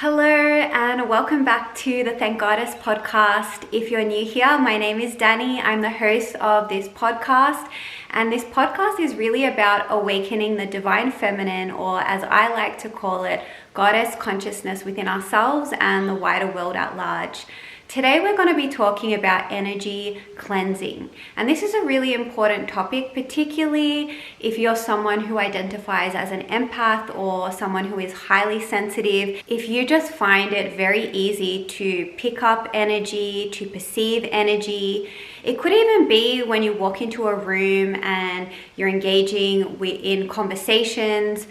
Hello and welcome back to the Thank Goddess podcast. If you're new here, my name is Dani. I'm the host of this podcast, and this podcast is really about awakening the divine feminine, or as I like to call it, goddess consciousness within ourselves and the wider world at large. Today we're going to be talking about energy cleansing, and this is a really important topic, particularly if you're someone who identifies as an empath or someone who is highly sensitive. If you just find it very easy to pick up energy, to perceive energy, it could even be when you walk into a room and you're engaging in conversations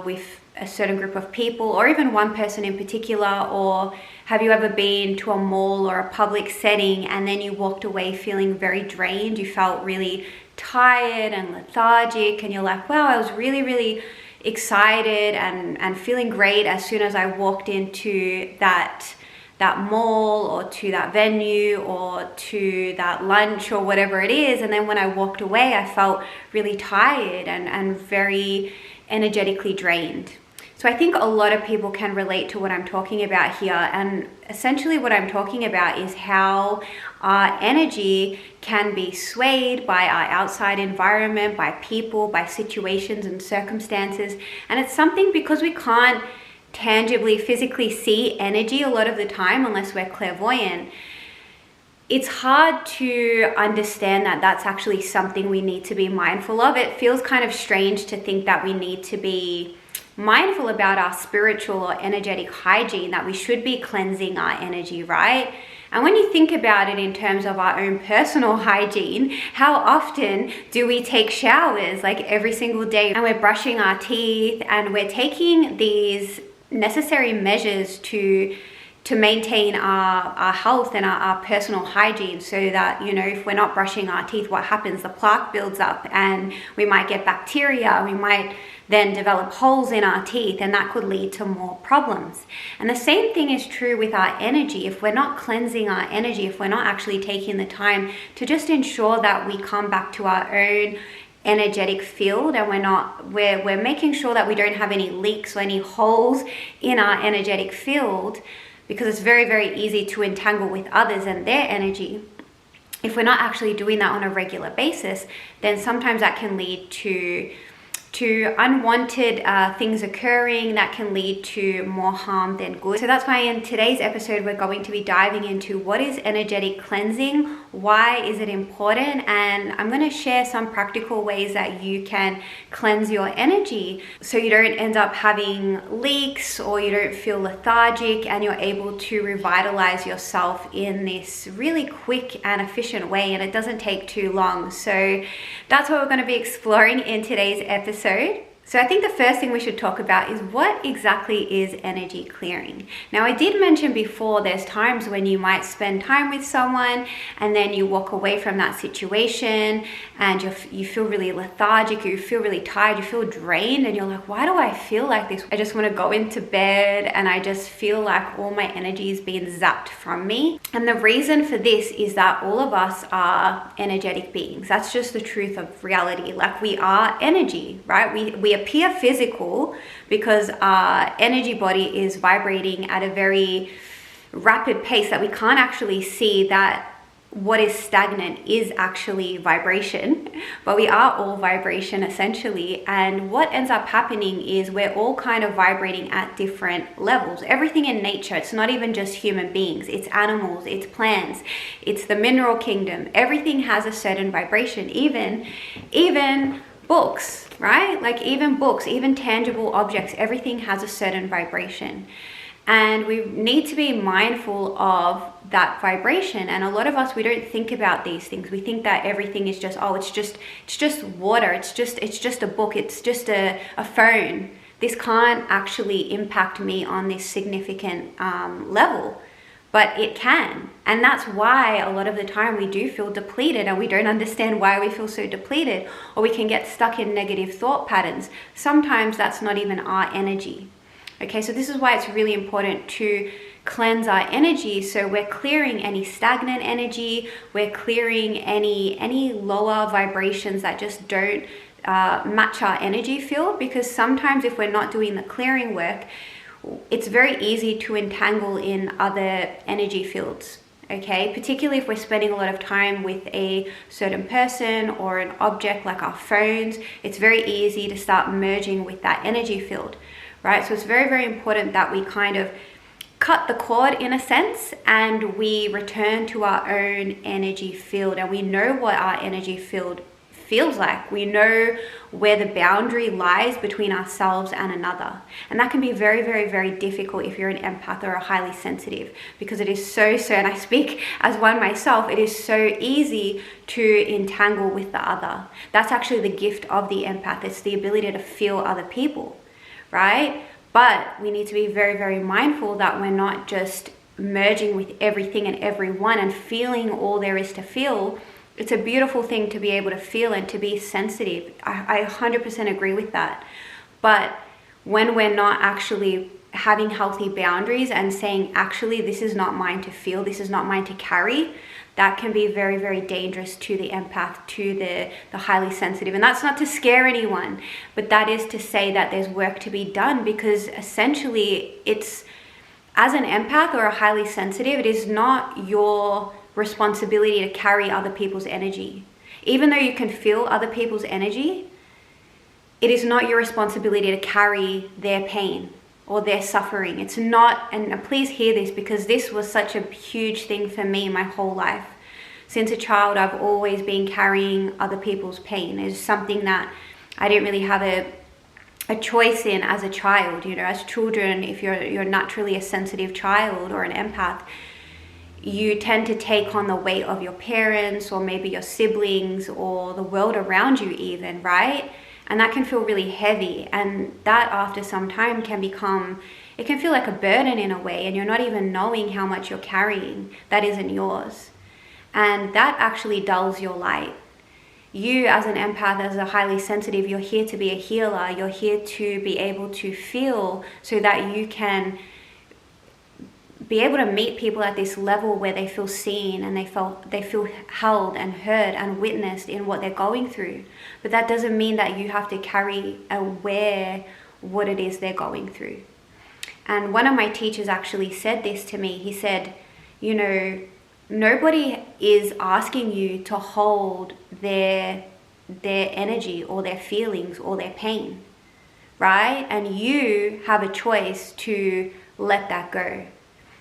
with a certain group of people, or even one person in particular. Or have you ever been to a mall or a public setting and then you walked away feeling very drained? You felt really tired and lethargic, and you're like, wow, I was really excited and feeling great as soon as I walked into that mall or to that venue or to that lunch or whatever it is. And then when I walked away, I felt really tired and very energetically drained. So I think a lot of people can relate to what I'm talking about here. And essentially what I'm talking about is how our energy can be swayed by our outside environment, by people, by situations and circumstances. And it's something because we can't tangibly, physically see energy a lot of the time unless we're clairvoyant. It's hard to understand that that's actually something we need to be mindful of. It feels kind of strange to think that we need to be mindful about our spiritual or energetic hygiene, that we should be cleansing our energy, right? And when you think about it in terms of our own personal hygiene, how often do we take showers like every single day, and we're brushing our teeth and we're taking these necessary measures to maintain our health and our personal hygiene, so that, you know, if we're not brushing our teeth, what happens? The plaque builds up and we might get bacteria. We might then develop holes in our teeth, and that could lead to more problems. And the same thing is true with our energy. If we're not cleansing our energy, if we're not actually taking the time to just ensure that we come back to our own energetic field, and we're making sure that we don't have any leaks or any holes in our energetic field, because it's very easy to entangle with others and their energy. If we're not actually doing that on a regular basis, then sometimes that can lead to unwanted things occurring that can lead to more harm than good. So that's why in today's episode, we're going to be diving into what is energetic cleansing, why is it important, and I'm going to share some practical ways that you can cleanse your energy so you don't end up having leaks or you don't feel lethargic, and you're able to revitalize yourself in this really quick and efficient way, and it doesn't take too long. So that's what we're going to be exploring in today's episode. So I think the first thing we should talk about is what exactly is energy clearing. Now, I did mention before, there's times when you might spend time with someone and then you walk away from that situation and you feel really lethargic, you feel really tired, you feel drained, and you're like, why do I feel like this? I just want to go into bed and I just feel like all my energy is being zapped from me. And the reason for this is that all of us are energetic beings. That's just the truth of reality. Like, we are energy, right? We appear physical because our energy body is vibrating at a very rapid pace that we can't actually see that what is stagnant is actually vibration, but we are all vibration essentially. And what ends up happening is we're all kind of vibrating at different levels. Everything in nature, it's not even just human beings, it's animals, it's plants, it's the mineral kingdom. Everything has a certain vibration, even books, right? Like even books, even tangible objects, everything has a certain vibration. And we need to be mindful of that vibration. And a lot of us, we don't think about these things. We think that everything is just, oh, it's just water. It's just a book. It's just a phone. This can't actually impact me on this significant level. But it can. And that's why a lot of the time we do feel depleted, and we don't understand why we feel so depleted, or we can get stuck in negative thought patterns. Sometimes that's not even our energy. Okay, so this is why it's really important to cleanse our energy. So we're clearing any stagnant energy, we're clearing any lower vibrations that just don't match our energy field, because sometimes if we're not doing the clearing work, it's very easy to entangle in other energy fields. Okay, particularly if we're spending a lot of time with a certain person or an object like our phones, it's very easy to start merging with that energy field, right? So it's very, very important that we kind of cut the cord in a sense, and we return to our own energy field, and we know what our energy field feels like. We know where the boundary lies between ourselves and another. And that can be very, very, very difficult if you're an empath or a highly sensitive, because it is so, and I speak as one myself, it is so easy to entangle with the other. That's actually the gift of the empath. It's the ability to feel other people, right? But we need to be very, very mindful that we're not just merging with everything and everyone and feeling all there is to feel. It's a beautiful thing to be able to feel and to be sensitive. I 100% agree with that. But when we're not actually having healthy boundaries and saying, actually, this is not mine to feel, this is not mine to carry, that can be very, very dangerous to the empath, to the highly sensitive. And that's not to scare anyone, but that is to say that there's work to be done, because essentially it's, as an empath or a highly sensitive, it is not your responsibility to carry other people's energy. Even though you can feel other people's energy, it is not your responsibility to carry their pain or their suffering. It's not, and please hear this, because this was such a huge thing for me my whole life. Since a child, I've always been carrying other people's pain. It's something that I didn't really have a choice in as a child. You know, as children, if you're naturally a sensitive child or an empath, you tend to take on the weight of your parents or maybe your siblings or the world around you even, right? And that can feel really heavy, and that after some time can become, it can feel like a burden in a way, and you're not even knowing how much you're carrying that isn't yours. And that actually dulls your light. You as an empath, as a highly sensitive, you're here to be a healer. You're here to be able to feel so that you can be able to meet people at this level where they feel seen and they feel held and heard and witnessed in what they're going through. But that doesn't mean that you have to carry aware what it is they're going through. And one of my teachers actually said this to me. He said, you know, nobody is asking you to hold their energy or their feelings or their pain, right? And you have a choice to let that go.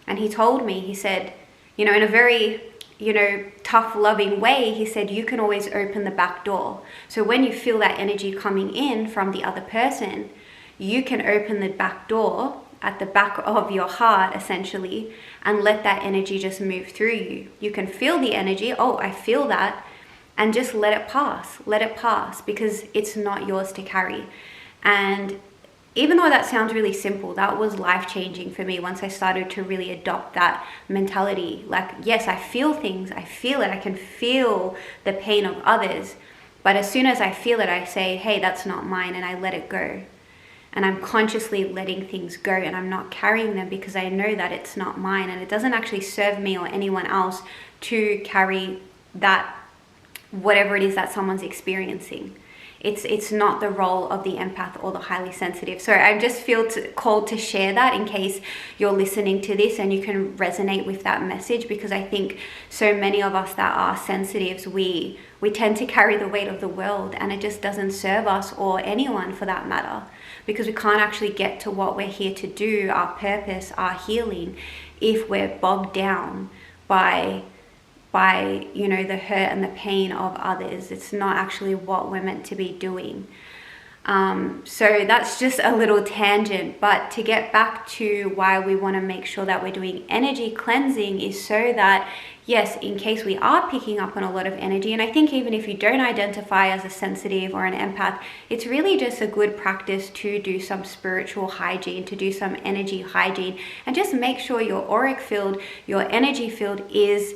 And he told me, he said, you know, in a very, you know, tough, loving way, he said, you can always open the back door. So when you feel that energy coming in from the other person, you can open the back door at the back of your heart, essentially, and let that energy just move through you. You can feel the energy, oh, I feel that, and just let it pass, because it's not yours to carry. And even though that sounds really simple, that was life-changing for me once I started to really adopt that mentality. Like, yes, I feel things, I feel it, I can feel the pain of others, but as soon as I feel it, I say, hey, that's not mine, and I let it go. And I'm consciously letting things go, and I'm not carrying them because I know that it's not mine, and it doesn't actually serve me or anyone else to carry that, whatever it is that someone's experiencing. It's not the role of the empath or the highly sensitive. So I just feel called to share that in case you're listening to this and you can resonate with that message, because I think so many of us that are sensitives, we tend to carry the weight of the world, and it just doesn't serve us or anyone for that matter, because we can't actually get to what we're here to do, our purpose, our healing, if we're bogged down by you know, the hurt and the pain of others. It's not actually what we're meant to be doing. So that's just a little tangent, but to get back to why we want to make sure that we're doing energy cleansing is so that, yes, in case we are picking up on a lot of energy, and I think even if you don't identify as a sensitive or an empath, it's really just a good practice to do some spiritual hygiene, to do some energy hygiene, and just make sure your auric field, your energy field is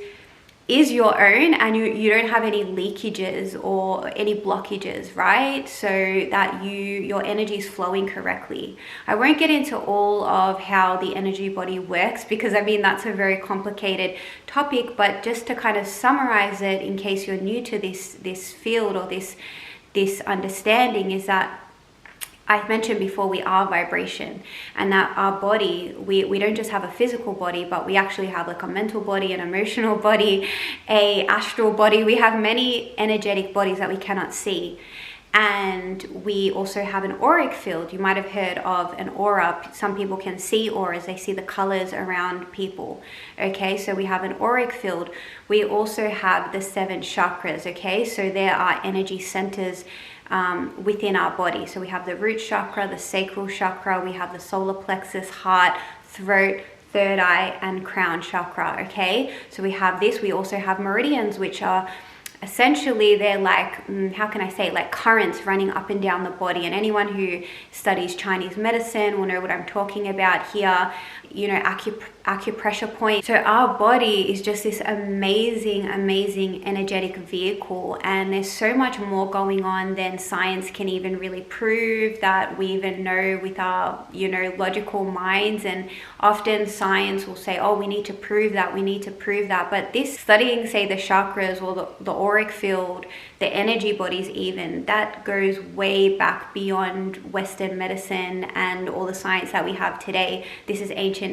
your own, and you don't have any leakages or any blockages, right? So that your energy is flowing correctly. I won't get into all of how the energy body works, because I mean that's a very complicated topic, but just to kind of summarize it in case you're new to this field or this understanding, is that I mentioned before, we are vibration, and that our body, we don't just have a physical body, but we actually have like a mental body, an emotional body, a astral body. We have many energetic bodies that we cannot see. And we also have an auric field. You might have heard of an aura. Some people can see auras. They see the colors around people. Okay, so we have an auric field. We also have the 7 chakras. Okay, so there are energy centers within our body. So we have the root chakra, the sacral chakra, we have the solar plexus, heart, throat, third eye, and crown chakra. Okay, so we have this. We also have meridians, which are essentially, they're like, how can I say, like currents running up and down the body. And anyone who studies Chinese medicine will know what I'm talking about here. You know, acupressure point. So our body is just this amazing energetic vehicle, and there's so much more going on than science can even really prove, that we even know with our, you know, logical minds. And often science will say, oh, we need to prove that, but this studying, say, the chakras or the auric field, the energy bodies, even that goes way back beyond Western medicine and all the science that we have today. This is ancient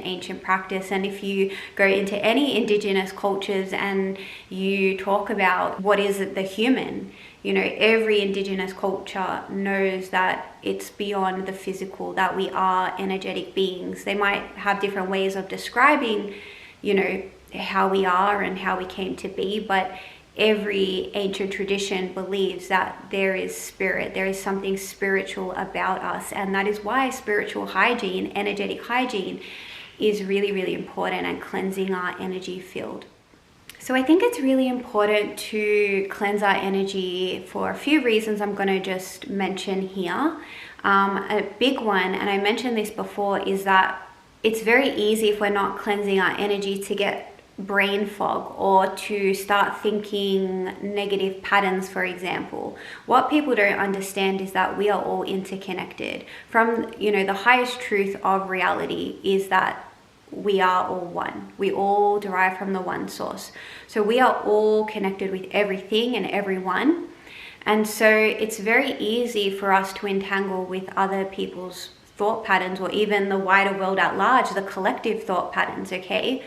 practice. And if you go into any indigenous cultures and you talk about what is the human, you know, every indigenous culture knows that it's beyond the physical, that we are energetic beings. They might have different ways of describing, you know, how we are and how we came to be, but every ancient tradition believes that there is spirit, there is something spiritual about us. And that is why spiritual hygiene, energetic hygiene, is really important, and cleansing our energy field. So I think it's really important to cleanse our energy for a few reasons I'm going to just mention here. A big one, and I mentioned this before, is that it's very easy, if we're not cleansing our energy, to get brain fog or to start thinking negative patterns. For example, what people don't understand is that we are all interconnected. From, you know, the highest truth of reality is that we are all one. We all derive from the one source. So we are all connected with everything and everyone. And so it's very easy for us to entangle with other people's thought patterns, or even the wider world at large, the collective thought patterns, okay?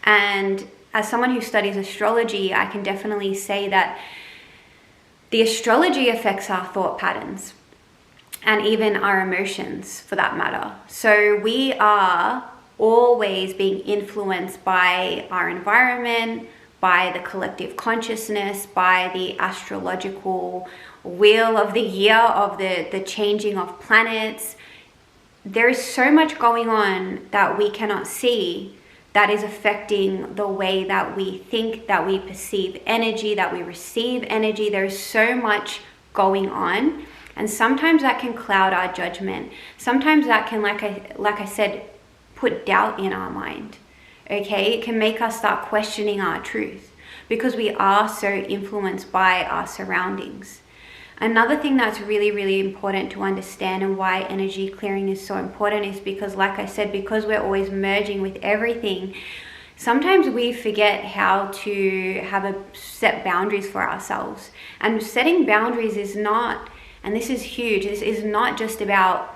And as someone who studies astrology, I can definitely say that the astrology affects our thought patterns and even our emotions, for that matter. So we are always being influenced by our environment, by the collective consciousness, by the astrological wheel of the year, of the changing of planets. There is so much going on that we cannot see that is affecting the way that we think, that we perceive energy, that we receive energy. There's so much going on, and sometimes that can cloud our judgment. Sometimes that can, like I said, put doubt in our mind. Okay, it can make us start questioning our truth because we are so influenced by our surroundings. Another thing that's really important to understand, and why energy clearing is so important, is because, like I said, because we're always merging with everything, sometimes we forget how to set boundaries for ourselves. And setting boundaries is not, and this is huge, this is not just about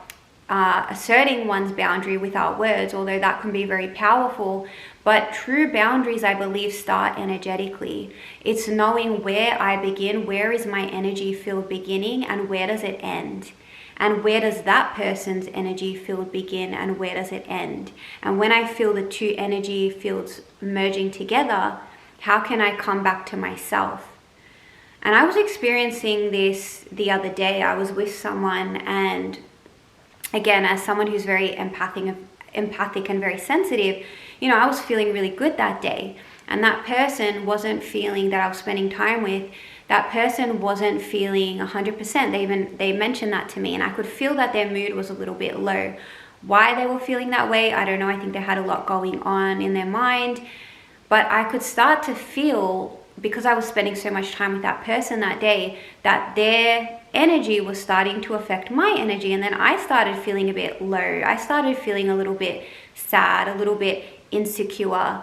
asserting one's boundary with our words, although that can be very powerful. But true boundaries, I believe, start energetically. It's knowing where I begin, where is my energy field beginning, and where does it end? And where does that person's energy field begin, and where does it end? And when I feel the two energy fields merging together, how can I come back to myself? And I was experiencing this the other day. I was with someone, and again, as someone who's very empathic and very sensitive, you know, I was feeling really good that day. And that person wasn't feeling, that I was spending time with, that person wasn't feeling 100%. They mentioned that to me, and I could feel that their mood was a little bit low. Why they were feeling that way, I don't know. I think they had a lot going on in their mind. But I could start to feel, because I was spending so much time with that person that day, that their energy was starting to affect my energy. And then I started feeling a bit low. I started feeling a little bit sad, a little bit insecure.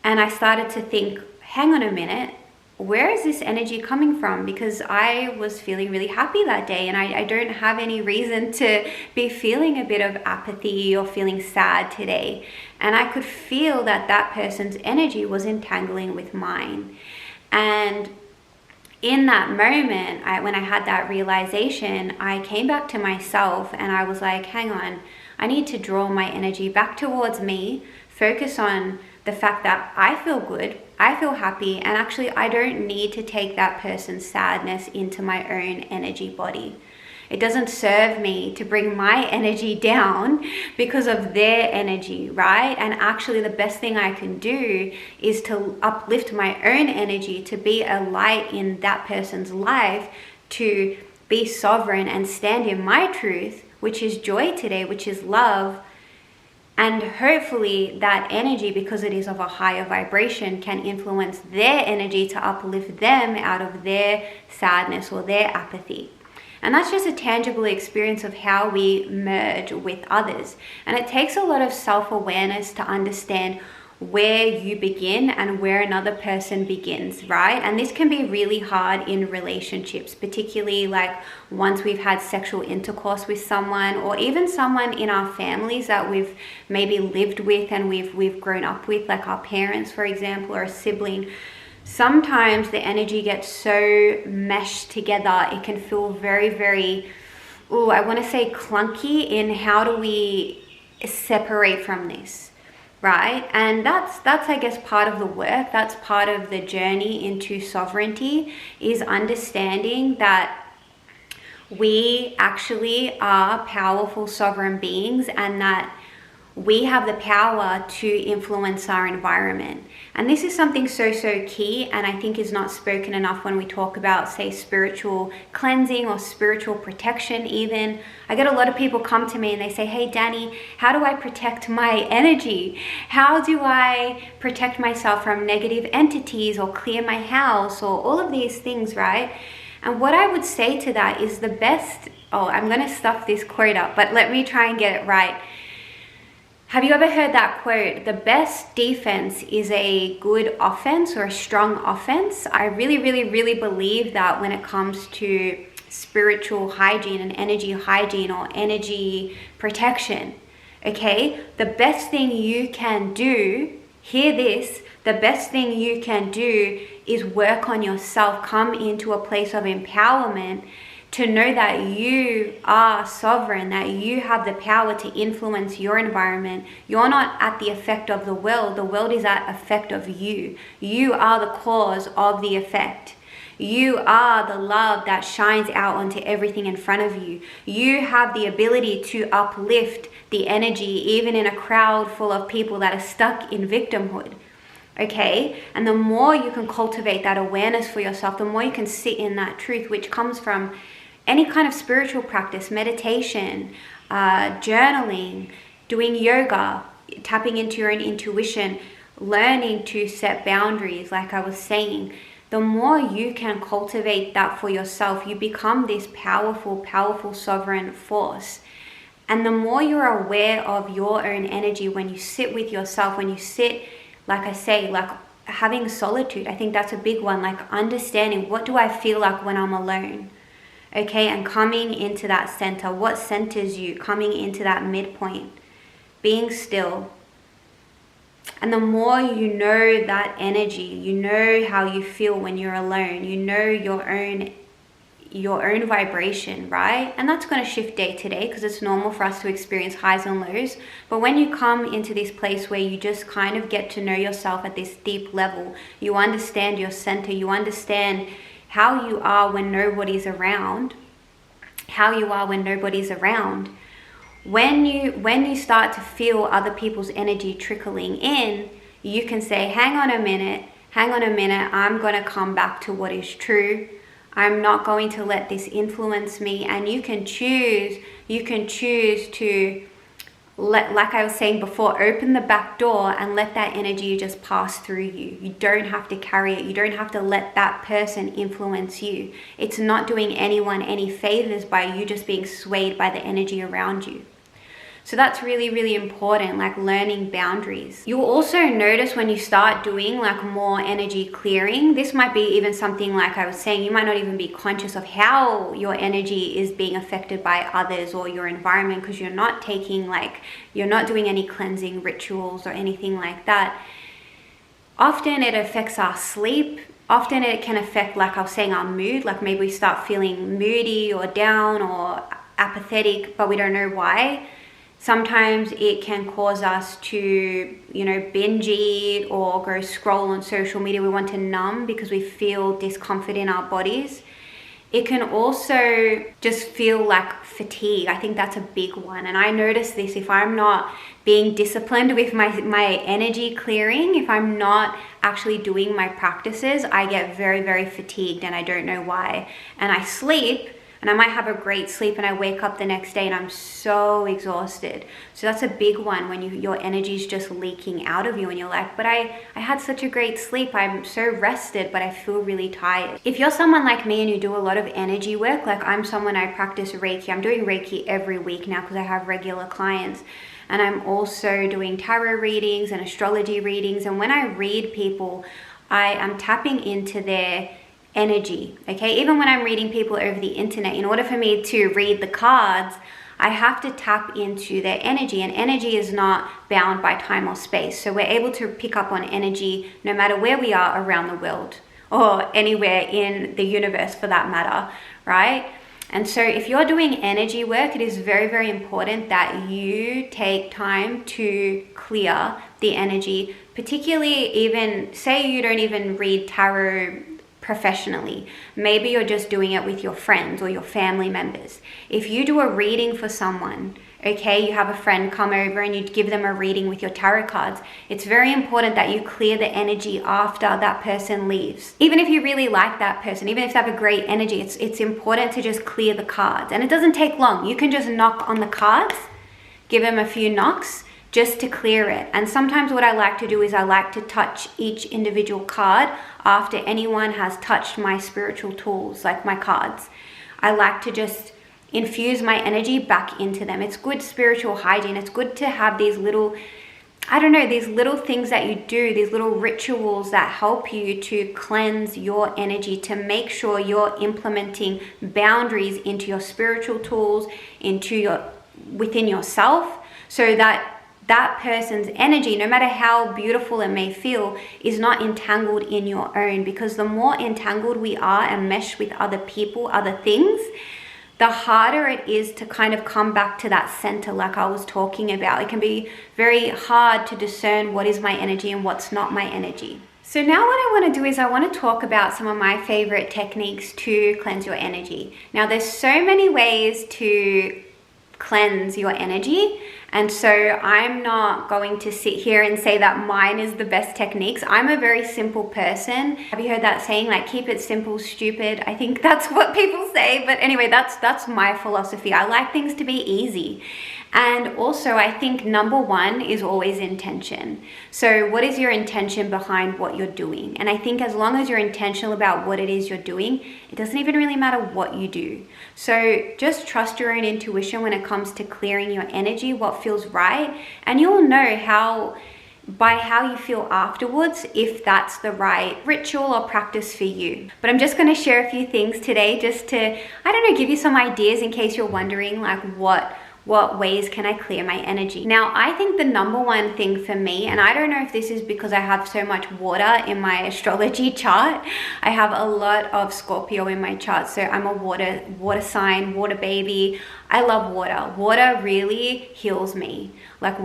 And I started to think, hang on a minute, where is this energy coming from? Because I was feeling really happy that day, and I don't have any reason to be feeling a bit of apathy or feeling sad today. And I could feel that that person's energy was entangling with mine. And in that moment, when I had that realization, I came back to myself and I was like, hang on, I need to draw my energy back towards me, focus on the fact that I feel good, I feel happy, and actually I don't need to take that person's sadness into my own energy body. It doesn't serve me to bring my energy down because of their energy, right? And actually the best thing I can do is to uplift my own energy, to be a light in that person's life, to be sovereign and stand in my truth, which is joy today, which is love. And hopefully that energy, because it is of a higher vibration, can influence their energy to uplift them out of their sadness or their apathy. And that's just a tangible experience of how we merge with others. And it takes a lot of self-awareness to understand where you begin and where another person begins, right? And this can be really hard in relationships, particularly like once we've had sexual intercourse with someone, or even someone in our families that we've maybe lived with and we've grown up with, like our parents, for example, or a sibling. Sometimes the energy gets so meshed together, it can feel very, very, I want to say clunky in how do we separate from this, right? And that's I guess part of the work, that's part of the journey into sovereignty, is understanding that we actually are powerful sovereign beings and that we have the power to influence our environment. And this is something so key, and I think is not spoken enough when we talk about, say, spiritual cleansing or spiritual protection even. I get a lot of people come to me and they say, hey Danny, how do I protect my energy? How do I protect myself from negative entities or clear my house or all of these things, right? And what I would say to that is the best, I'm going to stuff this quote up, but let me try and get it right. Have you ever heard that quote? The best defense is a good offense or a strong offense. I really believe that when it comes to spiritual hygiene and energy hygiene or energy protection, okay? The best thing you can do, hear this, the best thing you can do is work on yourself, come into a place of empowerment, to know that you are sovereign, that you have the power to influence your environment. You're not at the effect of the world is at effect of you. You are the cause of the effect. You are the love that shines out onto everything in front of you. You have the ability to uplift the energy even in a crowd full of people that are stuck in victimhood. Okay, and the more you can cultivate that awareness for yourself, the more you can sit in that truth, which comes from any kind of spiritual practice, meditation, journaling, doing yoga, tapping into your own intuition, learning to set boundaries, like I was saying. The more you can cultivate that for yourself, you become this powerful sovereign force. And the more you're aware of your own energy, when you sit with yourself, when you sit, like I say, like having solitude, I think that's a big one, like understanding, what do I feel like when I'm alone? Okay, and coming into that center, what centers you, coming into that midpoint, being still. And the more you know that energy, you know how you feel when you're alone, you know your own vibration, right? And that's going to shift day to day because it's normal for us to experience highs and lows. But when you come into this place where you just kind of get to know yourself at this deep level, you understand your center, you understand how you are when nobody's around, when you start to feel other people's energy trickling in, you can say, hang on a minute, I'm going to come back to what is true. I'm not going to let this influence me. And you can choose to let, like I was saying before, open the back door and let that energy just pass through you. You don't have to carry it. You don't have to let that person influence you. It's not doing anyone any favors by you just being swayed by the energy around you. So that's really, really important, like learning boundaries. You'll also notice when you start doing like more energy clearing, this might be even something like I was saying, you might not even be conscious of how your energy is being affected by others or your environment, because you're not doing any cleansing rituals or anything like that. Often it affects our sleep. Often it can affect, like I was saying, our mood. Like maybe we start feeling moody or down or apathetic, but we don't know why. Sometimes it can cause us to, binge eat or go scroll on social media. We want to numb because we feel discomfort in our bodies. It can also just feel like fatigue. I think that's a big one. And I notice this if I'm not being disciplined with my energy clearing, if I'm not actually doing my practices, I get very, very fatigued and I don't know why. And I sleep, and I might have a great sleep and I wake up the next day and I'm so exhausted. So that's a big one, when your energy is just leaking out of you and you're like, but I had such a great sleep. I'm so rested, but I feel really tired. If you're someone like me and you do a lot of energy work, like I'm someone, I practice Reiki. I'm doing Reiki every week now because I have regular clients. And I'm also doing tarot readings and astrology readings. And when I read people, I am tapping into their energy, okay? Even when I'm reading people over the internet, in order for me to read the cards, I have to tap into their energy, and energy is not bound by time or space. So we're able to pick up on energy no matter where we are around the world or anywhere in the universe for that matter, right? And so if you're doing energy work, it is very, very important that you take time to clear the energy, particularly even, say you don't even read tarot professionally. Maybe you're just doing it with your friends or your family members. If you do a reading for someone, okay, you have a friend come over and you give them a reading with your tarot cards, it's very important that you clear the energy after that person leaves. Even if you really like that person, even if they have a great energy, it's important to just clear the cards. And it doesn't take long. You can just knock on the cards, give them a few knocks, just to clear it. And sometimes what I like to do is I like to touch each individual card after anyone has touched my spiritual tools, like my cards. I like to just infuse my energy back into them. It's good spiritual hygiene. It's good to have these little, these little things that you do, these little rituals that help you to cleanse your energy, to make sure you're implementing boundaries into your spiritual tools, within yourself, so that person's energy, no matter how beautiful it may feel, is not entangled in your own. Because the more entangled we are and mesh with other people, other things, the harder it is to kind of come back to that center, like I was talking about. It can be very hard to discern what is my energy and what's not my energy. So now what I want to do is I want to talk about some of my favorite techniques to cleanse your energy. Now there's so many ways to cleanse your energy, and so I'm not going to sit here and say that mine is the best techniques. I'm a very simple person. Have you heard that saying, like, keep it simple, stupid? I think that's what people say, but anyway, that's my philosophy. I like things to be easy. And also I think number one is always intention. So what is your intention behind what you're doing? And I think as long as you're intentional about what it is you're doing, it doesn't even really matter what you do. So just trust your own intuition when it comes to clearing your energy, what feels right, and you'll know by how you feel afterwards if that's the right ritual or practice for you. But I'm just going to share a few things today just to, give you some ideas in case you're wondering, like, what ways can I clear my energy? Now, I think the number one thing for me, and I don't know if this is because I have so much water in my astrology chart. I have a lot of Scorpio in my chart, so I'm a water sign, water baby. I love water. Water really heals me. Like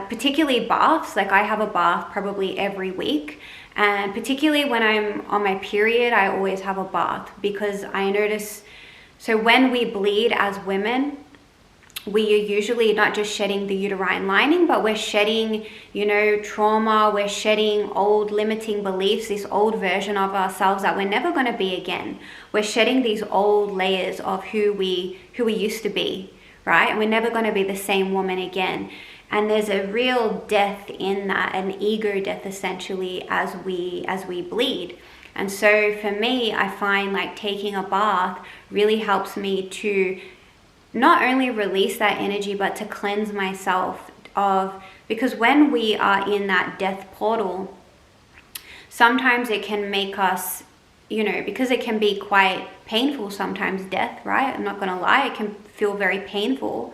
particularly baths, like I have a bath probably every week. And particularly when I'm on my period, I always have a bath, because I notice, so when we bleed as women, we are usually not just shedding the uterine lining, but we're shedding, trauma, we're shedding old limiting beliefs, this old version of ourselves that we're never going to be again. We're shedding these old layers of who we used to be, right? And we're never going to be the same woman again. And there's a real death in that, an ego death essentially, as we bleed. And so for me, I find like taking a bath really helps me to not only release that energy, but to cleanse myself because when we are in that death portal, sometimes it can make us, because it can be quite painful sometimes, death, right? I'm not going to lie, it can feel very painful.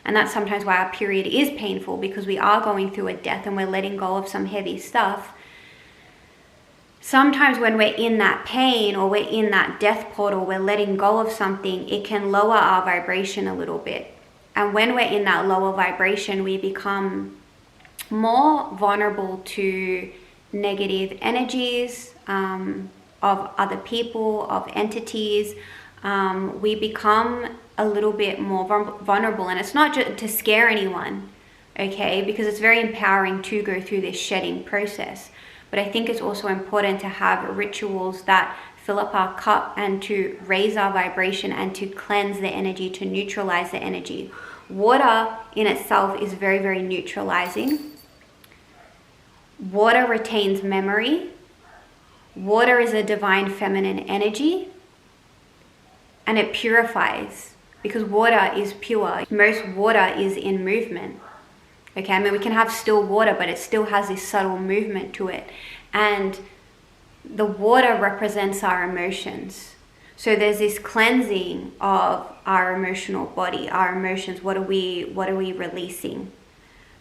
And that's sometimes why our period is painful, because we are going through a death and we're letting go of some heavy stuff. Sometimes when we're in that pain or we're in that death portal, we're letting go of something, it can lower our vibration a little bit. And when we're in that lower vibration, we become more vulnerable to negative energies of other people, of entities. We become a little bit more vulnerable, and it's not just to scare anyone, okay, because it's very empowering to go through this shedding process. But I think it's also important to have rituals that fill up our cup and to raise our vibration and to cleanse the energy, to neutralize the energy. Water in itself is very, very neutralizing. Water retains memory. Water is a divine feminine energy, and it purifies because water is pure. Most water is in movement. Okay, I mean, we can have still water, but it still has this subtle movement to it. And the water represents our emotions. So there's this cleansing of our emotional body, our emotions. What are we releasing,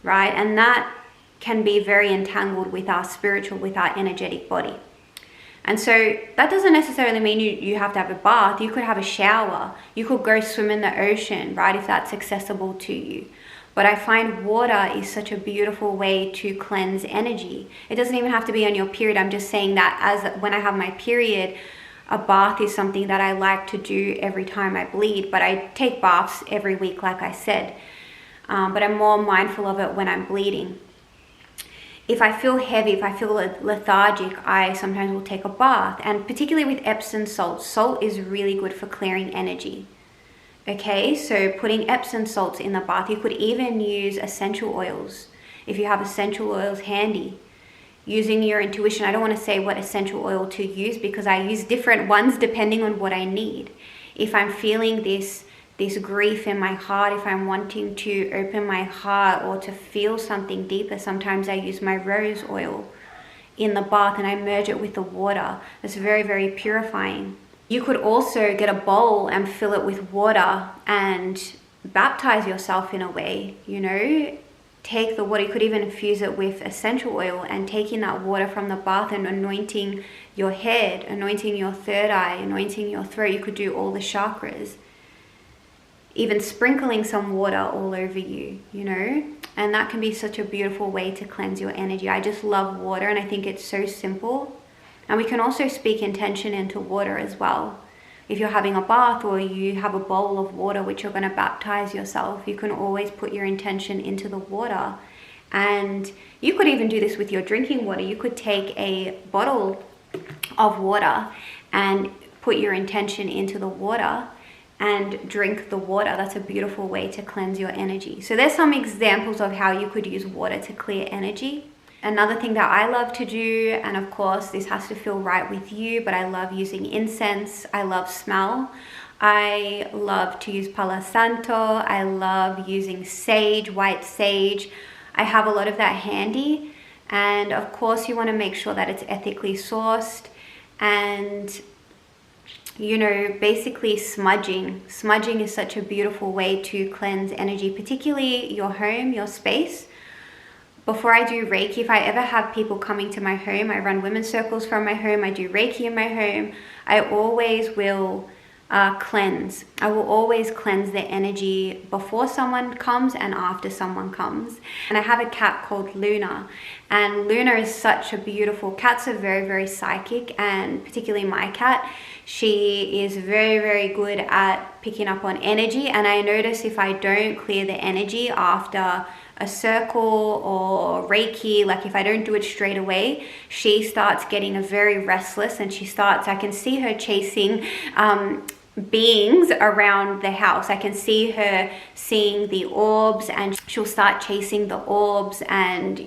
right? And that can be very entangled with our spiritual, with our energetic body. And so that doesn't necessarily mean you have to have a bath. You could have a shower. You could go swim in the ocean, right, if that's accessible to you. But I find water is such a beautiful way to cleanse energy. It doesn't even have to be on your period. I'm just saying that as when I have my period, a bath is something that I like to do every time I bleed. But I take baths every week, like I said. But I'm more mindful of it when I'm bleeding. If I feel heavy, if I feel lethargic, I sometimes will take a bath. And particularly with Epsom salt, salt is really good for clearing energy. Okay, so putting Epsom salts in the bath. You could even use essential oils if you have essential oils handy. Using your intuition. I don't want to say what essential oil to use because I use different ones depending on what I need. If I'm feeling this grief in my heart, if I'm wanting to open my heart or to feel something deeper, sometimes I use my rose oil in the bath and I merge it with the water. It's very, very purifying. You could also get a bowl and fill it with water and baptize yourself in a way, Take the water, you could even infuse it with essential oil and taking that water from the bath and anointing your head, anointing your third eye, anointing your throat. You could do all the chakras. Even sprinkling some water all over you, And that can be such a beautiful way to cleanse your energy. I just love water and I think it's so simple. And we can also speak intention into water as well. If you're having a bath or you have a bowl of water which you're going to baptize yourself, you can always put your intention into the water. And you could even do this with your drinking water. You could take a bottle of water and put your intention into the water and drink the water. That's a beautiful way to cleanse your energy. So there's some examples of how you could use water to clear energy. Another thing that I love to do, and of course this has to feel right with you, but I love using incense. I love smell. I love to use Palo Santo. I love using sage, white sage. I have a lot of that handy. And of course you want to make sure that it's ethically sourced. And basically smudging. Smudging is such a beautiful way to cleanse energy, particularly your home, your space. Before I do Reiki, if I ever have people coming to my home, I run women's circles from my home, I do Reiki in my home, I always will cleanse. I will always cleanse the energy before someone comes and after someone comes. And I have a cat called Luna, and Luna is such a beautiful, cats are very, very psychic, and particularly my cat, she is very, very good at picking up on energy. And I notice if I don't clear the energy after a circle or Reiki, like if I don't do it straight away, she starts getting very restless and I can see her chasing beings around the house. I can see her seeing the orbs and she'll start chasing the orbs and,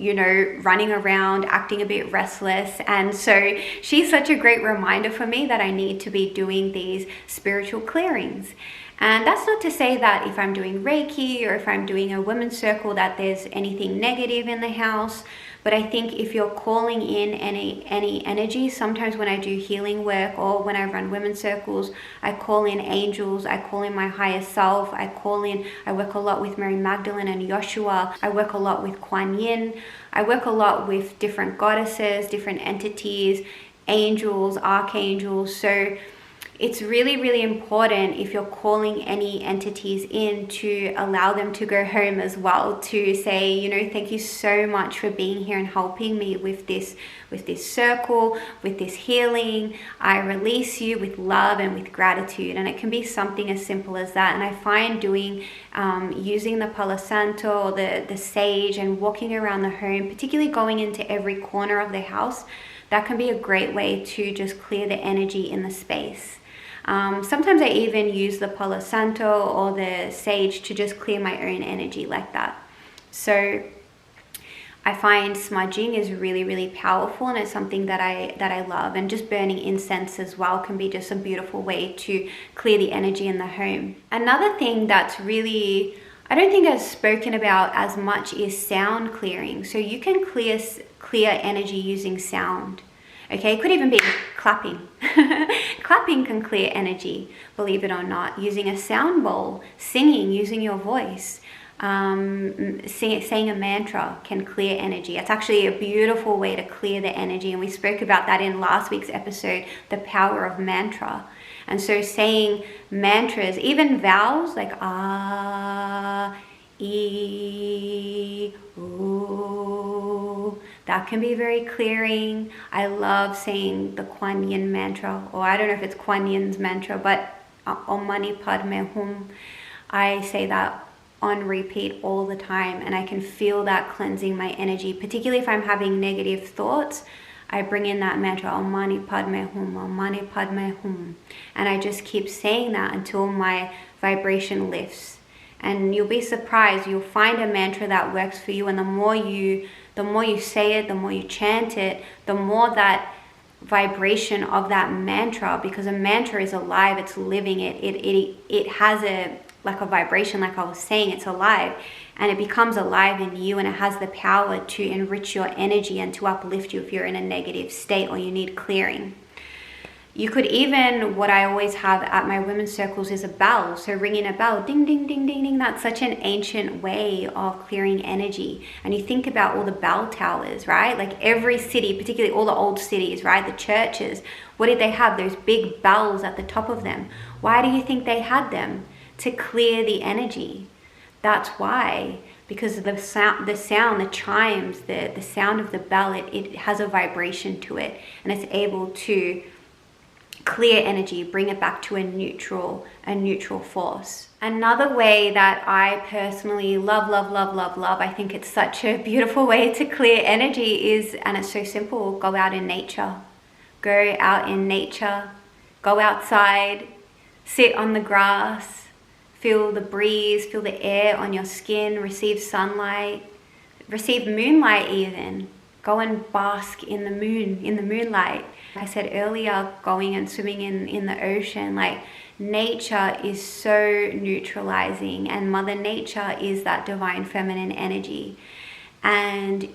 running around, acting a bit restless. And so she's such a great reminder for me that I need to be doing these spiritual clearings. And that's not to say that if I'm doing Reiki or if I'm doing a women's circle that there's anything negative in the house. But I think if you're calling in any energy, sometimes when I do healing work or when I run women's circles, I call in angels, I call in my higher self, I work a lot with Mary Magdalene and Joshua, I work a lot with Kuan Yin, I work a lot with different goddesses, different entities, angels, archangels. So it's really, really important if you're calling any entities in to allow them to go home as well, to say, you know, thank you so much for being here and helping me with this circle, with this healing. I release you with love and with gratitude. And it can be something as simple as that. And I find doing using the Palo Santo or the sage and walking around the home, particularly going into every corner of the house, that can be a great way to just clear the energy in the space. Sometimes I even use the Palo Santo or the sage to just clear my own energy like that. So I find smudging is really, really powerful, and it's something that I love. And just burning incense as well can be just a beautiful way to clear the energy in the home. Another thing that's really, I don't think I've spoken about as much, is sound clearing. So you can clear energy using sound. Okay, it could even be clapping. Clapping can clear energy, believe it or not. Using a sound bowl, singing, using your voice, saying a mantra can clear energy. It's actually a beautiful way to clear the energy, and we spoke about that in last week's episode, the power of mantra. And so saying mantras, even vowels like ah, e, ooh, that can be very clearing. I love saying the Kuan Yin mantra, or I don't know if it's Kuan Yin's mantra, but Om Mani Padme Hum. I say that on repeat all the time, and I can feel that cleansing my energy, particularly if I'm having negative thoughts. I bring in that mantra, Om Mani Padme Hum, Om Mani Padme Hum, and I just keep saying that until my vibration lifts. And you'll be surprised, you'll find a mantra that works for you, and the more you say it, the more you chant it, the more that vibration of that mantra, because a mantra is alive, it's living, it has a vibration, like I was saying, it's alive, and it becomes alive in you, and it has the power to enrich your energy and to uplift you if you're in a negative state or you need clearing. You could even, what I always have at my women's circles is a bell. So ringing a bell, ding, ding, ding, ding, ding. That's such an ancient way of clearing energy. And you think about all the bell towers, right? Like every city, particularly all the old cities, right? The churches, what did they have? Those big bells at the top of them. Why do you think they had them? To clear the energy. That's why. Because the sound, the chimes, the sound of the bell, it has a vibration to it. And it's able to clear energy, bring it back to a neutral force. Another way that I personally love, I think it's such a beautiful way to clear energy is, and it's so simple, go out in nature. Go out in nature, go outside, sit on the grass, feel the breeze, feel the air on your skin, receive sunlight, receive moonlight even. Go and bask in the moonlight. I said earlier, going and swimming in the ocean, like nature is so neutralizing, and Mother Nature is that divine feminine energy. And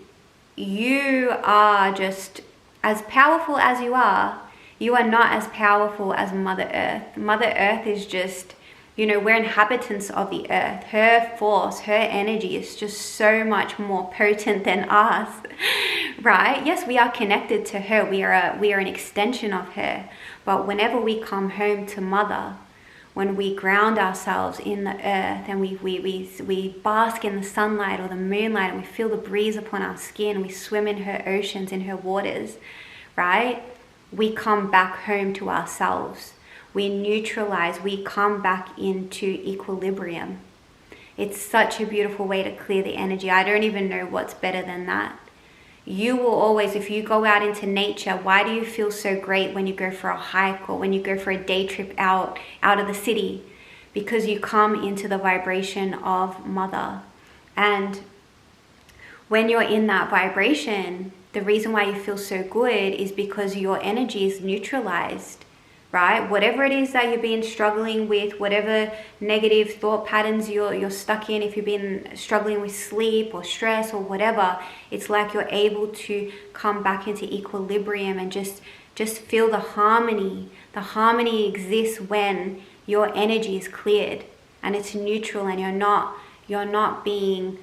you are just as powerful as you are not as powerful as Mother Earth. Mother Earth is just, you know, we're inhabitants of the earth. Her force, her energy is just so much more potent than us, right? Yes, we are connected to her. We are an extension of her. But whenever we come home to Mother, when we ground ourselves in the earth and we bask in the sunlight or the moonlight, and we feel the breeze upon our skin, we swim in her oceans, in her waters, right? We come back home to ourselves. We neutralize, we come back into equilibrium. It's such a beautiful way to clear the energy. I don't even know what's better than that. You will always, if you go out into nature, why do you feel so great when you go for a hike or when you go for a day trip out of the city? Because you come into the vibration of Mother. And when you're in that vibration, the reason why you feel so good is because your energy is neutralized. right? Whatever it is that you've been struggling with, whatever negative thought patterns you're stuck in, if you've been struggling with sleep or stress or whatever, it's like you're able to come back into equilibrium and just feel the harmony. The harmony exists when your energy is cleared and it's neutral, and you're not being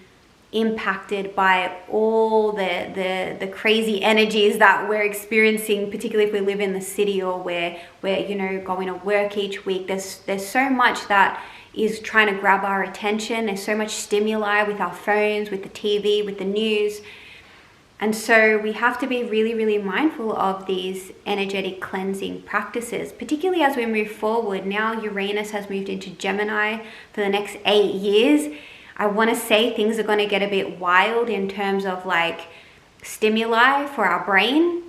impacted by all the crazy energies that we're experiencing, particularly if we live in the city or we're going to work each week. There's so much that is trying to grab our attention. There's so much stimuli with our phones, with the TV, with the news. And so we have to be really, really mindful of these energetic cleansing practices, particularly as we move forward. Now Uranus has moved into Gemini for the next 8 years. I want to say things are going to get a bit wild in terms of like stimuli for our brain.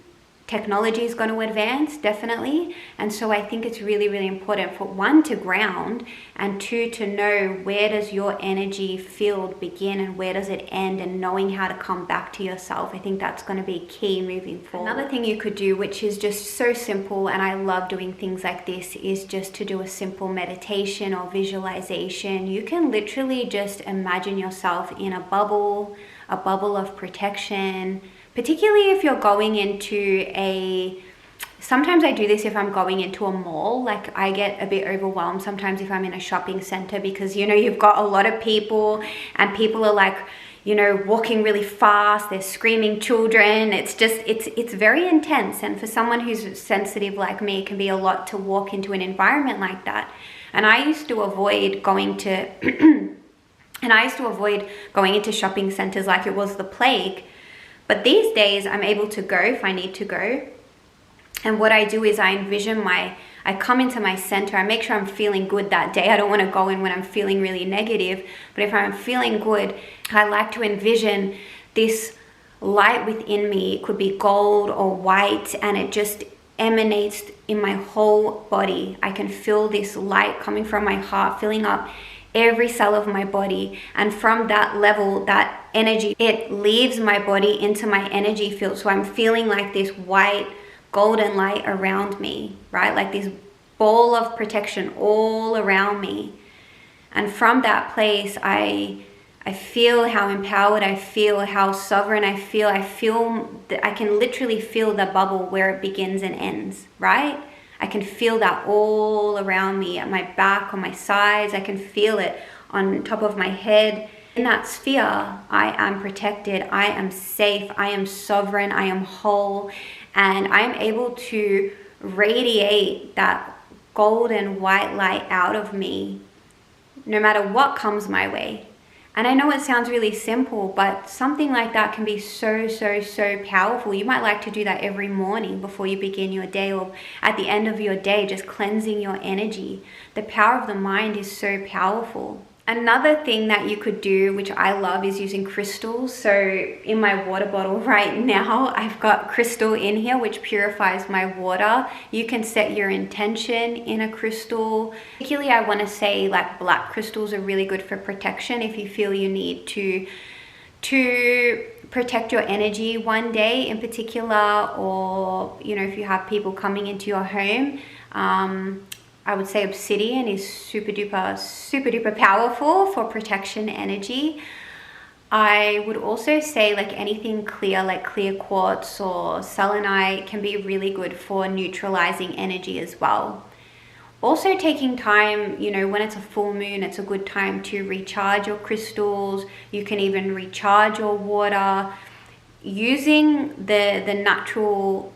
Technology is going to advance, definitely. And so I think it's really, really important for one, to ground, and two, to know where does your energy field begin and where does it end, and knowing how to come back to yourself. I think that's going to be key moving forward. Another thing you could do, which is just so simple, and I love doing things like this, is just to do a simple meditation or visualization. You can literally just imagine yourself in a bubble of protection. Particularly if you're going into sometimes I do this if I'm going into a mall. Like, I get a bit overwhelmed sometimes if I'm in a shopping center, because you've got a lot of people and people are like, walking really fast, they're screaming children. It's very intense. And for someone who's sensitive like me, it can be a lot to walk into an environment like that. And I used to avoid going to into shopping centers like it was the plague. But these days I'm able to go if I need to go. And what I do is I come into my center. I make sure I'm feeling good that day. I don't want to go in when I'm feeling really negative. But if I'm feeling good, I like to envision this light within me. It could be gold or white, and it just emanates in my whole body. I can feel this light coming from my heart, filling up every cell of my body. And from that level, that energy, it leaves my body into my energy field. So I'm feeling like this white golden light around me, right? Like this ball of protection all around me. And from that place, I feel how empowered I feel, how sovereign I feel. I can literally feel the bubble where it begins and ends, right? I can feel that all around me, at my back, on my sides. I can feel it on top of my head. In that sphere, I am protected, I am safe, I am sovereign, I am whole, and I am able to radiate that golden white light out of me no matter what comes my way. And I know it sounds really simple, but something like that can be so, so, so powerful. You might like to do that every morning before you begin your day, or at the end of your day, just cleansing your energy. The power of the mind is so powerful. Another thing that you could do, which I love, is using crystals. So in my water bottle right now, I've got crystal in here, which purifies my water. You can set your intention in a crystal. Particularly, I want to say like black crystals are really good for protection if you feel you need to protect your energy one day in particular, or if you have people coming into your home. I would say obsidian is super duper powerful for protection energy. I would also say like anything clear, like clear quartz or selenite, can be really good for neutralizing energy as well. Also taking time, when it's a full moon, it's a good time to recharge your crystals. You can even recharge your water using the natural,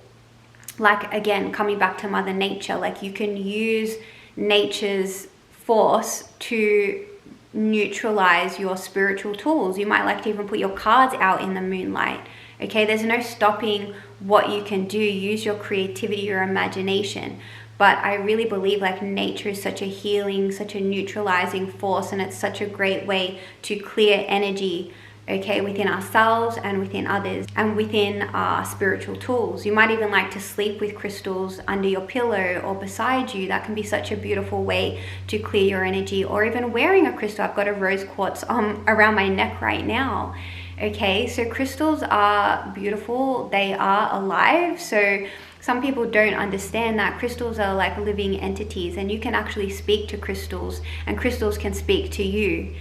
like, again, coming back to Mother Nature, like you can use nature's force to neutralize your spiritual tools. You might like to even put your cards out in the moonlight. Okay, there's no stopping what you can do. Use your creativity, your imagination. But I really believe like nature is such a healing, such a neutralizing force, and it's such a great way to clear energy, okay, within ourselves and within others and within our spiritual tools. You might even like to sleep with crystals under your pillow or beside you. That can be such a beautiful way to clear your energy. Or even wearing a crystal. I've got a rose quartz around my neck right now. Okay, so crystals are beautiful, they are alive. So some people don't understand that crystals are like living entities, and you can actually speak to crystals and crystals can speak to you.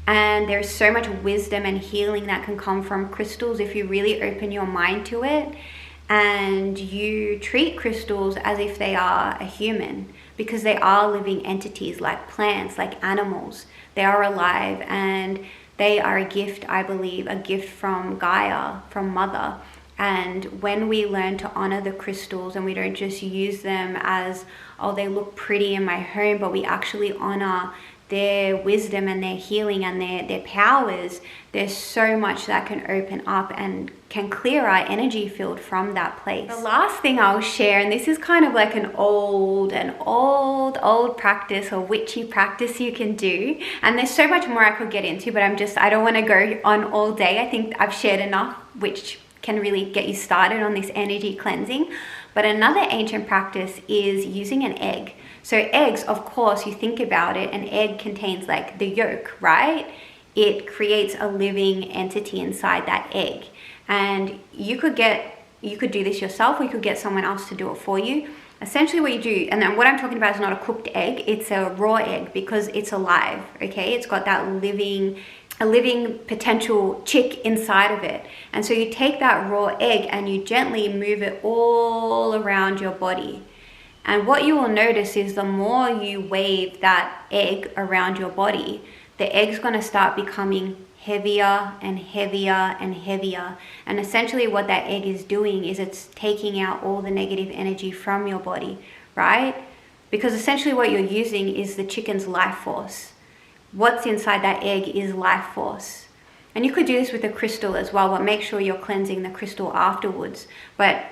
And there's so much wisdom and healing that can come from crystals if you really open your mind to it and you treat crystals as if they are a human, because they are living entities like plants, like animals. They are alive and they are a gift, I believe, a gift from Gaia, from Mother. And when we learn to honor the crystals and we don't just use them as, oh, they look pretty in my home, but we actually honor their wisdom and their healing and their powers, there's so much that can open up and can clear our energy field from that place. The last thing I'll share, and this is kind of like an old practice or witchy practice you can do, and there's so much more I could get into, but I don't want to go on all day. I think I've shared enough which can really get you started on this energy cleansing. But another ancient practice is using an egg. So eggs, of course, you think about it, an egg contains like the yolk, right? It creates a living entity inside that egg. And you could do this yourself, or you could get someone else to do it for you. Essentially what you do, and then what I'm talking about is not a cooked egg, it's a raw egg because it's alive, okay? It's got that a living potential chick inside of it. And so you take that raw egg and you gently move it all around your body. And what you will notice is the more you wave that egg around your body, the egg's going to start becoming heavier and heavier and heavier. And essentially what that egg is doing is it's taking out all the negative energy from your body, right? Because essentially what you're using is the chicken's life force. What's inside that egg is life force. And you could do this with a crystal as well, but make sure you're cleansing the crystal afterwards. But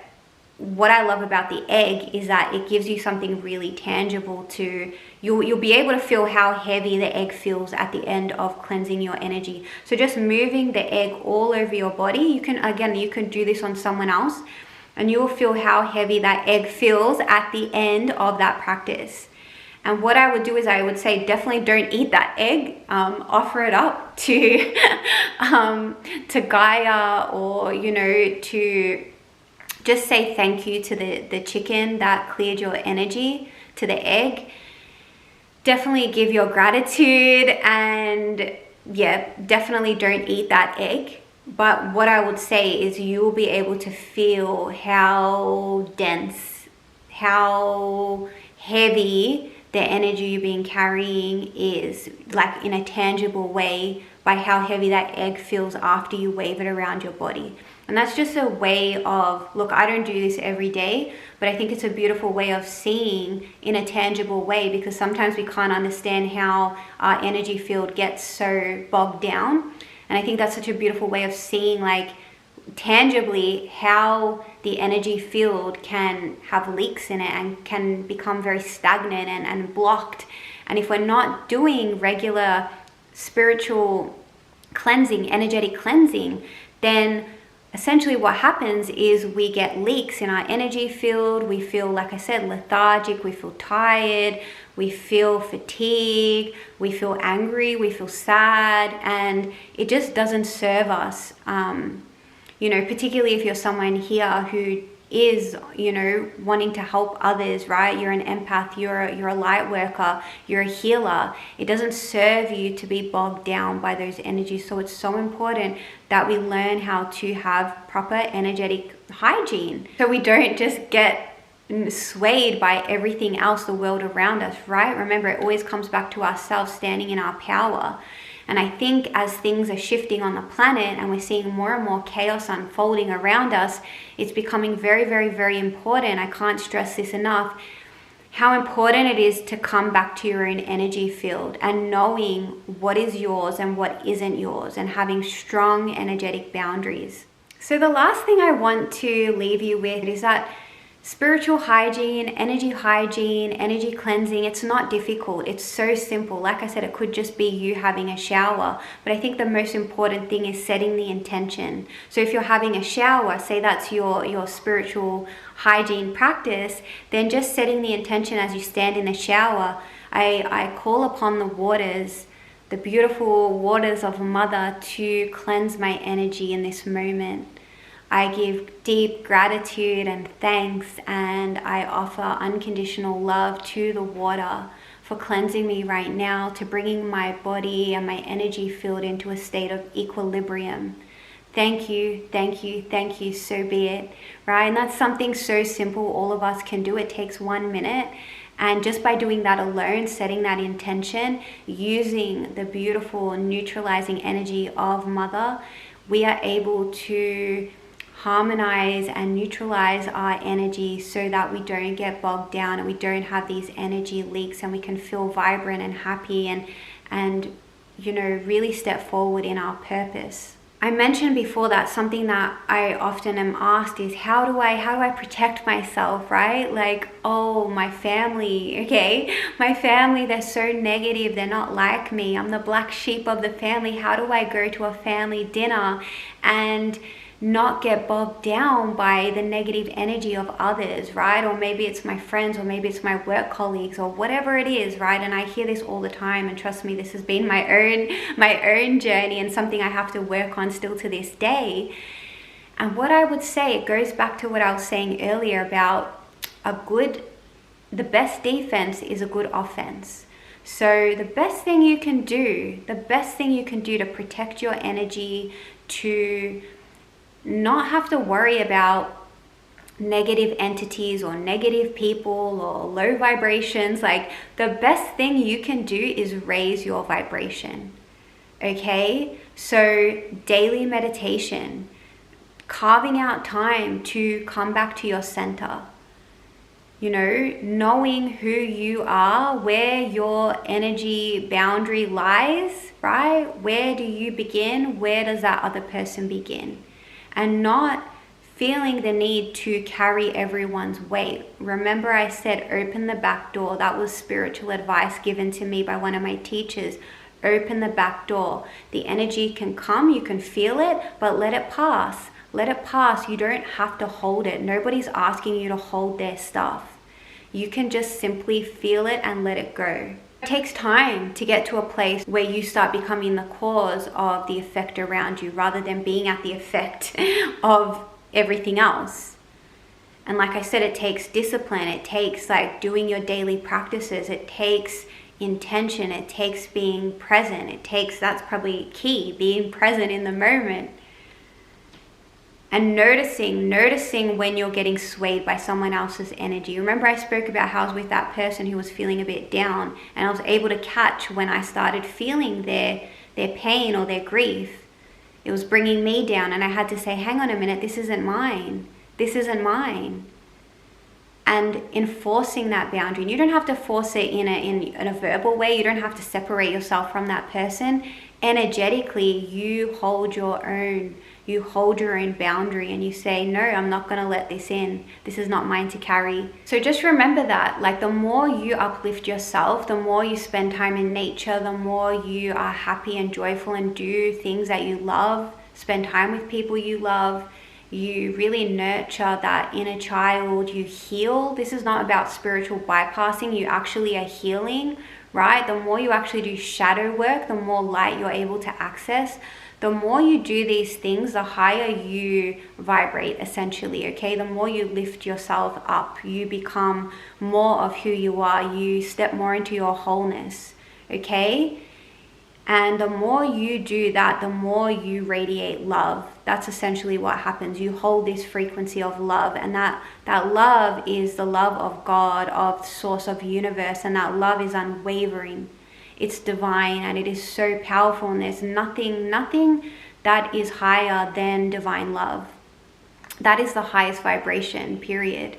what I love about the egg is that it gives you something really tangible to, you'll be able to feel how heavy the egg feels at the end of cleansing your energy. So just moving the egg all over your body, you can do this on someone else, and you will feel how heavy that egg feels at the end of that practice. And what I would do is I would say definitely don't eat that egg, offer it up to Gaia, or to just say thank you to the chicken that cleared your energy, to the egg. Definitely give your gratitude, and yeah, definitely don't eat that egg. But what I would say is you will be able to feel how dense, how heavy the energy you've been carrying is, like in a tangible way, by how heavy that egg feels after you wave it around your body. And that's just a way of, look, I don't do this every day, but I think it's a beautiful way of seeing in a tangible way, because sometimes we can't understand how our energy field gets so bogged down. And I think that's such a beautiful way of seeing, like, tangibly how the energy field can have leaks in it and can become very stagnant and blocked. And if we're not doing regular spiritual cleansing, energetic cleansing, then essentially what happens is we get leaks in our energy field. We feel, like I said, lethargic, we feel tired, we feel fatigue, we feel angry, we feel sad, and it just doesn't serve us. Particularly if you're someone here who is, wanting to help others, right? You're an empath, you're a light worker, you're a healer. It doesn't serve you to be bogged down by those energies. So it's so important that we learn how to have proper energetic hygiene, so we don't just get swayed by everything else, the world around us, right? Remember, it always comes back to ourselves standing in our power. And I think as things are shifting on the planet and we're seeing more and more chaos unfolding around us, it's becoming very, very, very important. I can't stress this enough, how important it is to come back to your own energy field and knowing what is yours and what isn't yours, and having strong energetic boundaries. So the last thing I want to leave you with is that spiritual hygiene, energy cleansing, it's not difficult. It's so simple. Like I said, it could just be you having a shower. But I think the most important thing is setting the intention. So if you're having a shower, say that's your spiritual hygiene practice, then just setting the intention as you stand in the shower. I call upon the waters the beautiful waters of Mother to cleanse my energy in this moment. I give deep gratitude and thanks, and I offer unconditional love to the water for cleansing me right now, to bringing my body and my energy field into a state of equilibrium. Thank you, thank you, thank you, so be it, right? And that's something so simple all of us can do. It takes 1 minute. And just by doing that alone, setting that intention, using the beautiful neutralizing energy of Mother, we are able to harmonize and neutralize our energy so that we don't get bogged down and we don't have these energy leaks, and we can feel vibrant and happy and you know, really step forward in our purpose. I mentioned before that something that I often am asked is how do I protect myself, right? Like, oh, my family, okay? My family, they're so negative, they're not like me. I'm the black sheep of the family. How do I go to a family dinner and not get bogged down by the negative energy of others, right? Or maybe it's my friends, or maybe it's my work colleagues, or whatever it is, right? And I hear this all the time, and trust me, this has been my own journey and something I have to work on still to this day. And what I would say, it goes back to what I was saying earlier about the best defense is a good offense. So the best thing you can do to protect your energy, to not have to worry about negative entities or negative people or low vibrations, like the best thing you can do is raise your vibration. Okay, so daily meditation, carving out time to come back to your center, you know, knowing who you are, where your energy boundary lies, right? Where do you begin? Where does that other person begin? And not feeling the need to carry everyone's weight. Remember I said open the back door. That was spiritual advice given to me by one of my teachers. Open the back door. The energy can come, you can feel it, but let it pass. Let it pass. You don't have to hold it. Nobody's asking you to hold their stuff. You can just simply feel it and let it go. It takes time to get to a place where you start becoming the cause of the effect around you rather than being at the effect of everything else. And like I said, it takes discipline. It takes like doing your daily practices. It takes intention. It takes being present. That's probably key, being present in the moment. And noticing when you're getting swayed by someone else's energy. Remember I spoke about how I was with that person who was feeling a bit down, and I was able to catch when I started feeling their pain or their grief. It was bringing me down, and I had to say, hang on a minute, this isn't mine. This isn't mine. And enforcing that boundary. And you don't have to force it in a verbal way. You don't have to separate yourself from that person. Energetically, you hold your own boundary and you say, no, I'm not going to let this in. This is not mine to carry. So just remember that, like, the more you uplift yourself, the more you spend time in nature, the more you are happy and joyful and do things that you love, spend time with people you love, you really nurture that inner child, you heal. This is not about spiritual bypassing. You actually are healing, right? The more you actually do shadow work, the more light you're able to access. The more you do these things, the higher you vibrate, essentially, okay? The more you lift yourself up, you become more of who you are. You step more into your wholeness, okay? And the more you do that, the more you radiate love. That's essentially what happens. You hold this frequency of love, and that love is the love of God, of the source of the universe, and that love is unwavering. It's divine, and it is so powerful, and there's nothing that is higher than divine love. That is the highest vibration, period.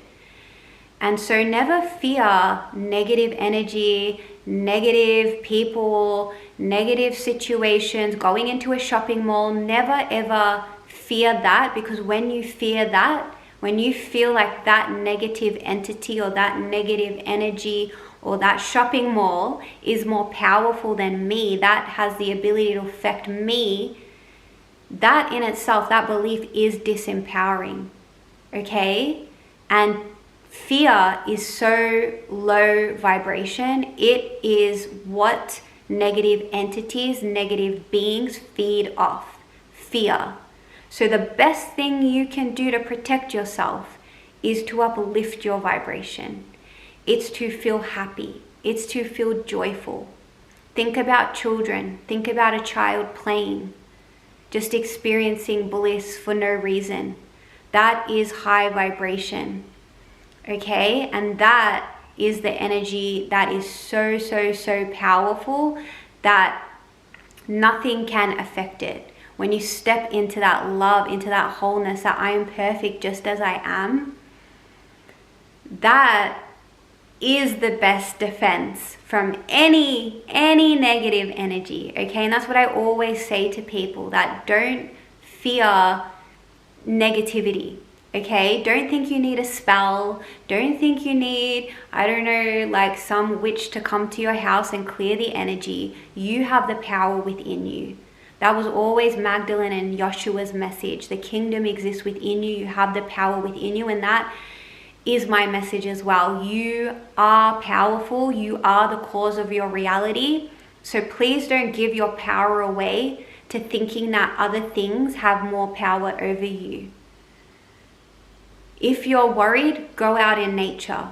And so never fear negative energy, negative people, negative situations, going into a shopping mall. Never ever fear that, because when you fear that, when you feel like that negative entity or that negative energy or that shopping mall is more powerful than me, that has the ability to affect me, that in itself, that belief is disempowering, okay? And fear is so low vibration. It is what negative entities, negative beings feed off? Fear. So the best thing you can do to protect yourself is to uplift your vibration. It's to feel happy. It's to feel joyful. Think about children. Think about a child playing, just experiencing bliss for no reason. That is high vibration, okay? And that is the energy that is so, so, so powerful that nothing can affect it. When you step into that love, into that wholeness, that I am perfect just as I am, that is the best defense from any negative energy, okay? And that's what I always say to people, that don't fear negativity, okay? Don't think you need a spell. Don't think you need, I don't know, like some witch to come to your house and clear the energy. You have the power within you. That was always Magdalene and Yoshua's message. The kingdom exists within you. You have the power within you, and that is my message as well. You are powerful. You are the cause of your reality. So please don't give your power away to thinking that other things have more power over you. If you're worried, go out in nature.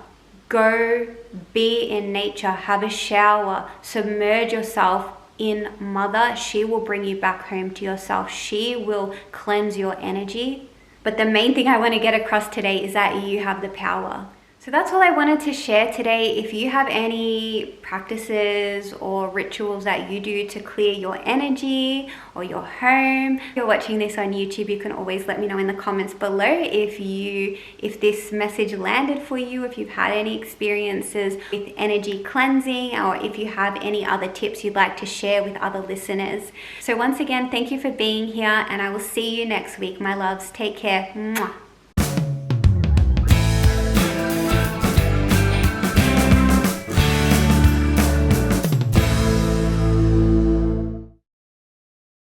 Go be in nature. Have a shower. Submerge yourself in Mother. She will bring you back home to yourself. She will cleanse your energy. But the main thing I want to get across today is that you have the power. So that's all I wanted to share today. If you have any practices or rituals that you do to clear your energy or your home, if you're watching this on YouTube, you can always let me know in the comments below if this message landed for you, if you've had any experiences with energy cleansing, or if you have any other tips you'd like to share with other listeners. So once again, thank you for being here, and I will see you next week, my loves. Take care. Mwah.